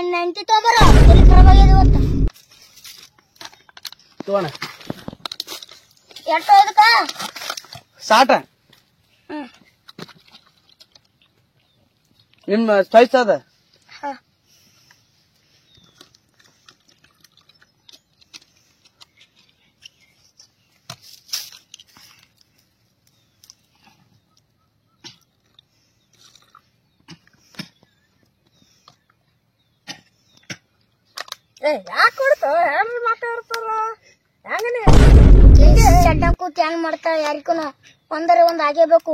90 ತಗೋಬರ ಎಲ್ಲಿ ಖರಾಬ್ ಆಗಿದೆ ಇವತ್ತು ತಗೋಣ ಎಷ್ಟು ಇದಕ್ಕ 60 ನಿಮ್ಮ ಚಾಯ್ಸ್ ಅದ ಯಾಕೆ ಕೊಡ್ತಾವ ಹೆಂಗ್ ಮಾತಾಡ್ತಾರ ಹೆಂಗನೇ ಚಡ್ಡ ಕೂತ್ ಹೆಂಗ್ ಮಾಡ್ತಾಳ ಯಾರಿಗೂ ಒಂದರ ಒಂದ್ ಆಗೇಬೇಕು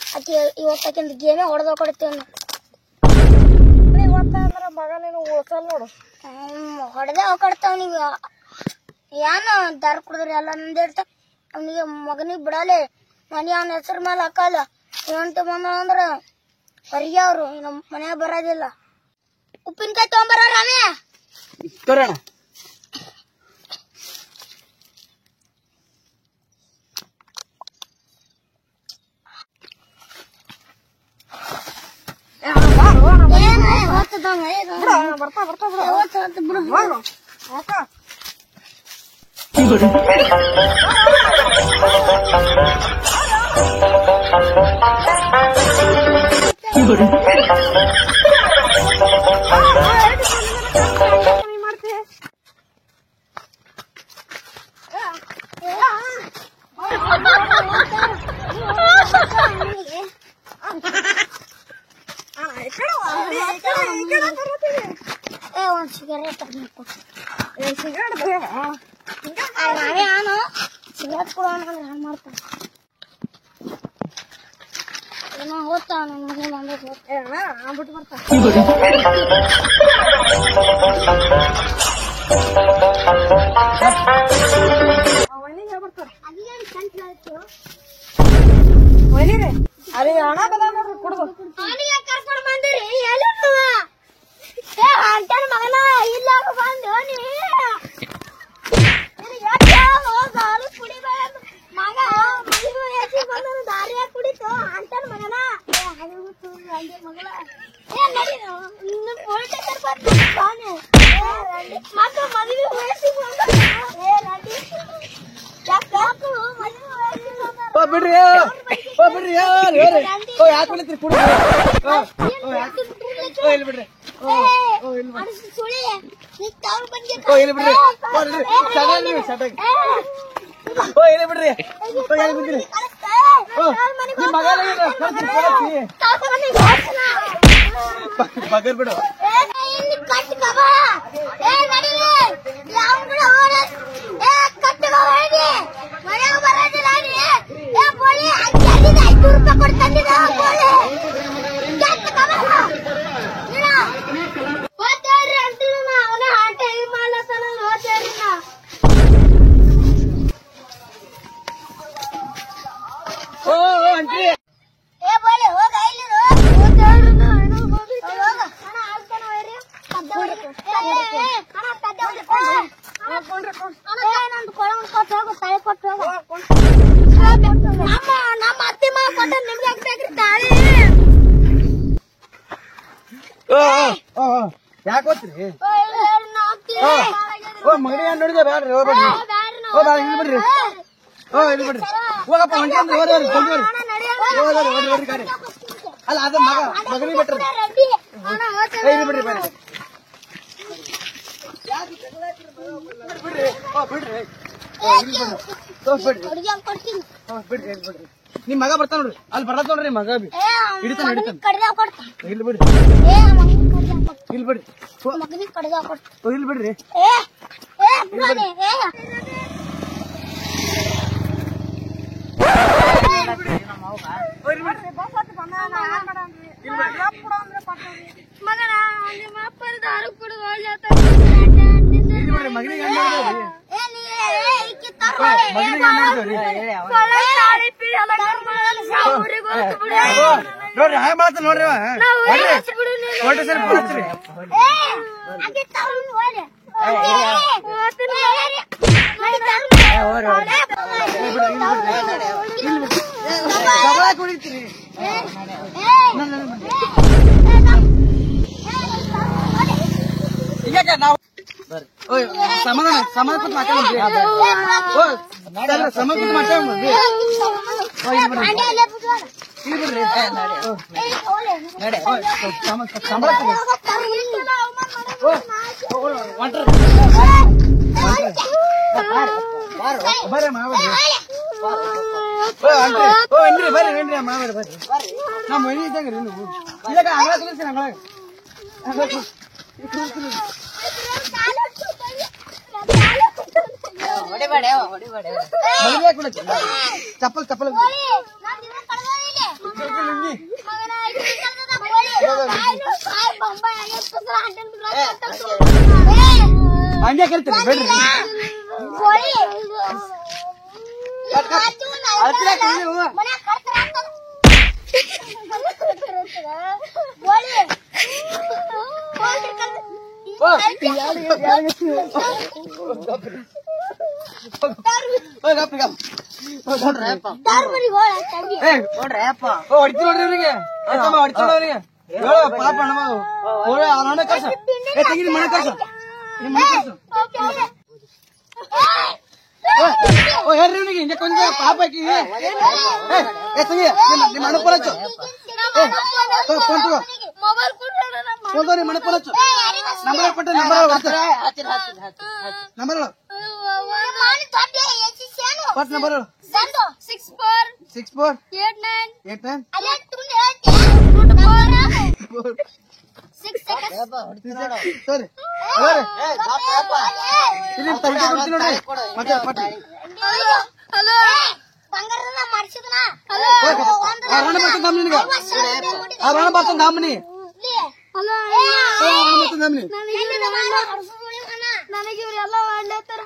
ಆಕಿ ಇವತ್ತಾಕಿಂದ ಗೇಮೇ ಹೊಡೆದ ಕೊಡ್ತೇವ ಇವತ್ತಂದ್ರ ಮಗ ನೀನು ಉಳ್ಸಲ್ ನೋಡು ಹೊಡೆದೇ ಹೋಗ್ತಾವ್ ನೀವ್ ಏನ ದಾರ ಕುಡಿದ್ರಿ ಎಲ್ಲ ನಂದಿರ್ತ ಅವನಿಗೆ ಮಗನಿಗೆ ಬಿಡಲೆ ಮನಿ ಅವನ ಹೆಸರು ಮೇಲೆ ಹಾಕಲ್ಲ ಏನಂತ ಬಂದ ಅಂದ್ರ ಹೊರಗೆ ಅವ್ರು ನಮ್ಮ ಮನ್ಯಾಗ ಬರೋದಿಲ್ಲ ಉಪ್ಪಿನಕಾಯಿ ತಗೊಂಬರ ರಾಮೇ ಕರೋಣ ಬರ್ತಾ ಬರ್ತಾ ಒಂದ್ ಸಿಗರೇಟ್ ಸಿಗರೇಟ್ ನಾವೇ ಆನು ಸಿಗರೇಟ್ ಕೊಡೋಣ ಹಂಗ್ ಮಾಡ್ತಾನ ಏನೋ ಹೋಗ್ತಾವ ನನ್ನ ಮಗನ ಬಂದ ಬಿಟ್ಟು ಬರ್ತಾ ಅಲ್ಲಿ ಹಣ ಬದ ನೋಡ್ರಿ ಕುಡ್ದು ಕರ್ಕೊಂಡು ಬಂದಿರಿ ಅಂಟನ ಮಗನ ಇಲ್ಲ ಬಂದು ಕುಡಿಬೇಡ ಮಗ ದಾರಿಯಾಗ ಕುಡಿತು ಅಂಟನ ಮಗನ ಮಗಳ ಮಕ್ಕಳು ಮದುವೆ ವಯಸ್ಸಿ ಬಿಡ್ರಿ ಬಿಡ್ರಿ ಯಾಕೆ ಕುಡಿತ್ರಿ ಕುಡಿ ಇಲ್ಲಿ ಬಿಡ್ರಿ ಇಲ್ಲಿ ಬಿಡ್ರಿ ಇಲ್ಲಿ ಬಿಡ್ರಿ ಬಗರ್ ಬಿಡು ಯಾಕೆ ಹೋಗ್ತೀರಿ ಮಗನಿ ನೋಡಿದ ಬ್ಯಾಡ್ರಿ ಹೋಗ್ಬೇಡ್ರಿ ಇಲ್ಲಿ ಬಿಡ್ರಿ ಇಲ್ಲಿ ಬಿಡ್ರಿ ಹೋಗಪ್ಪ ಹೊಂಟಂದ್ರಿ ಹೋದ್ರಿ ಗಾಡಿ ಅಲ್ಲ ಅದ ಮಗನಿಗೆ ಬಿಟ್ರಿ ಇಲ್ಲಿ ಬಿಡ್ರಿ ಬೇರೆ ಬಿಡ್ರಿ ನಿಮ್ ಮಗ ಬರ್ತಾನ ನೋಡ್ರಿ ಅಲ್ಲಿ ಬರತ್ ನೋಡ್ರಿ ಮಗ ಹಿಡಿತಾನ ಇಲ್ಲಿ ಬಿಡ್ರಿ ಇಲ್ಲಿ ಬಿಡ್ರಿ ಇಲ್ಲಿ ಬಿಡ್ರಿ ಮಗನ ನಿಮ್ಮ ಅಪ್ಪನ ದಾರು ಕುಡಿದು ಮಗನಿಗೆ ನೋಡ್ರಿ ಹಾಯ್ ಮಾತ ನೋಡ್ರಿ ನೋಡ್ರಿ ಸರಿ ಬರ್ತೀರಿ ಕುಡಿತೀರಿ ಸಮಾಧಾನ ಸಮಾಧಾನ ಕೂತ್ ಮಾತಾಡ್ರಿ ಸಮಾಧಾನ ಕೂತ್ ಮಾತಾಡ್ರಿ ಬಿಡ್ರಿ ಬರ್ರಿ ಮಾವ್ರಿ ಬರ್ರಿ ನಾ ಮನಿ ಇದ್ದಂಗ್ರಿ ನೀವು ಇದಾಗ ಅಂಗಳ ಕುದಿಸ್ತೀನಿ ಅಂಗಳಾಗ ಚಪ್ಪಲ್ ಚಪ್ಪಲ್ ಹಂಗೆ ಕರಿತೀರಿ ಬೇಡ್ರಿ ಹೊಡಿತಿ ನೋಡ್ರಿ ಇವ್ರಿಗೆ ಹೊಡಿತಿ ನೋಡ್ರಿ ಹೇಳು ಪಾಪ ಹಣ ಕಳ್ಸ ತೆಗಿರಿ ಮನೆ ಕಳ್ಸ ಹೇಳ್ರಿ ಇವ್ನಿಗೆ ಹಿಂಗೆ ಕೊಂಚ ಪಾಪ ಹಾಕಿ ತಂಗಿ ನಿಮ್ಮ ಹಣ ಫೋನ್ ಹಚ್ಚು ಫೋನ್ ತಗೋ ಫೋನ್ ತಗೋ ನಿಮ್ಮ ಹಣ ಫೋನ್ ಹಚ್ಚು ನಂಬರ್ ಕೊಟ್ಟೆ ನಂಬರ್ ಫಸ್ಟ್ ನಂಬರ್ 64 89 ನನಗೆ ಇವರೆಲ್ಲ ಮಾಡ್ಲತ್ತಾರ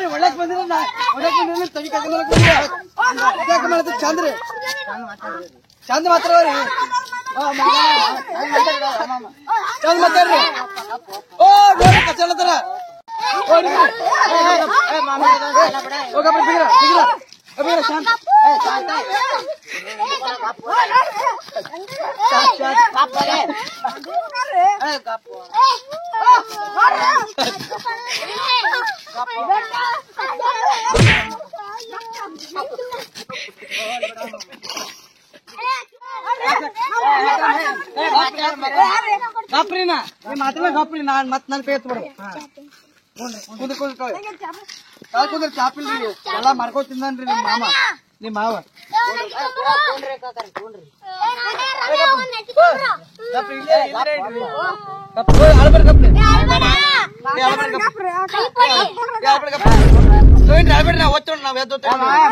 ಒಳ್ಳಕ್ ಬಂದಿರ ತೆಗಿ ಚಂದ್ರಿ ಚಂದ ಮಾತಾಡ್ರಿ ಚಂದ ಮಾತಾಡ್ರಿ ಓ ನೋಡಿ ಕಚ್ಚಲತ್ತಾರ ಶಾಂತ ಗಪ್ರಿನ ನೀ ಮಾತ್ರ ಗಪ್ರಿ ನಾನ್ ಮತ್ ನನ್ ಕೈ ಎತ್ಬಿಡು ಕುಂದ್ರ ಚಾಪಿಲ್ರಿ ಎಲ್ಲಾ ಮಾರ್ಕೊಂಡ್ ತಿಂದನ್ರಿ ನಿಮ್ ಮಾವ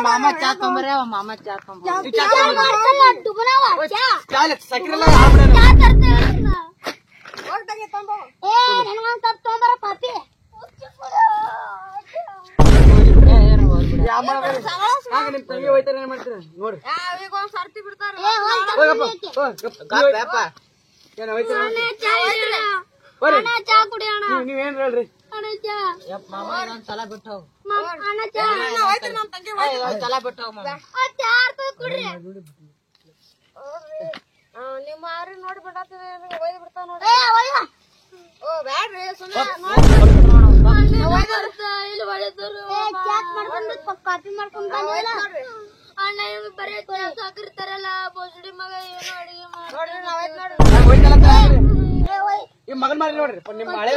ಮಾಮ ಚಾ ತೊಂಬರ ಮಾಮ ಚಾ ಸಕ್ರೆ ನಿಮ್ ತಂಗಿ ಹೋಯ್ತಾರ ಏನ್ ಮಾಡ್ತೀರ ನೋಡ್ರಿ ಸರ್ತಿ ಬಿಡ್ತಾರ ನೀವೇನ್ ಹೇಳ್ರಿ ಸಲ ಬಿಟ್ಟು ನಿಮ್ಮ ನೋಡಿ ಬಿಡಾತಿದ್ ಬಿಡ್ತಾವ ನೋಡಿ ಓ ಬ್ಯಾಡ್ರಿ ಕಾಪಿ ಮಾಡ್ಕೊಂಡ್ ಅಣ್ಣ ಇವ್ ಬರೀ ಸಾಕಿರ್ತಾರಲ್ಲ ಬೋಸಡಿ ಮಗ ಏನು ಅಡಿಗೆ ಈ ಮಗನ್ ಮಾಡಿ ನೋಡ್ರಿ ನಿಮ್ ಹಳೆ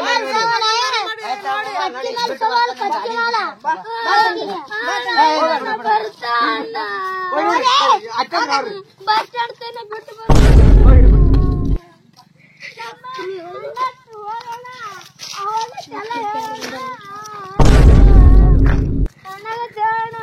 ಬಸ್ ಸ್ಟ್ಯಾಂಡ್ ತನ ಬಿಟ್ಟು ನನಗ